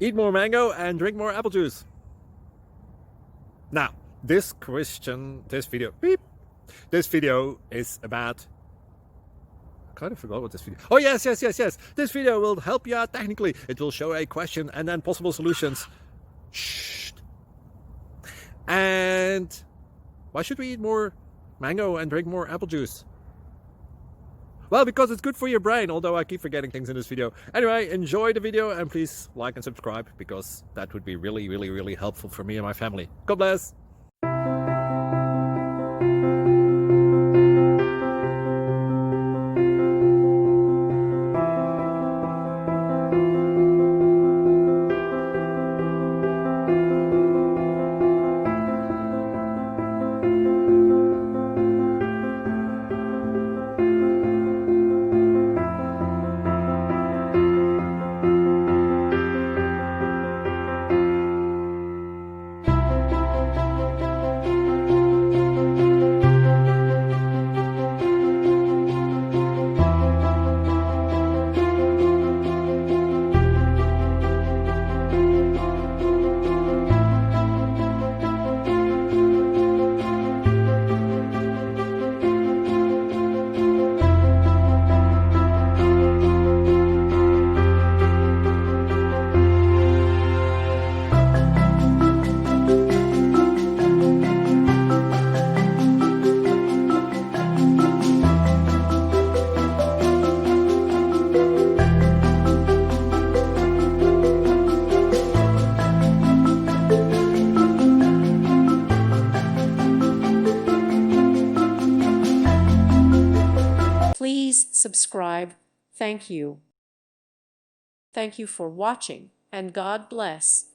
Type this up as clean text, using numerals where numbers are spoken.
Eat more mango and drink more apple juice. Now, this video is about, I kind of forgot what this video, oh yes, this video will help you out technically. It will show a question and then possible solutions. Shh. And why should we eat more mango and drink more apple juice? Well, because it's good for your brain, although I keep forgetting things in this video. Anyway, enjoy the video and please like and subscribe, because that would be really helpful for me and my family. God bless! Please subscribe. Thank you. Thank you for watching, and God bless.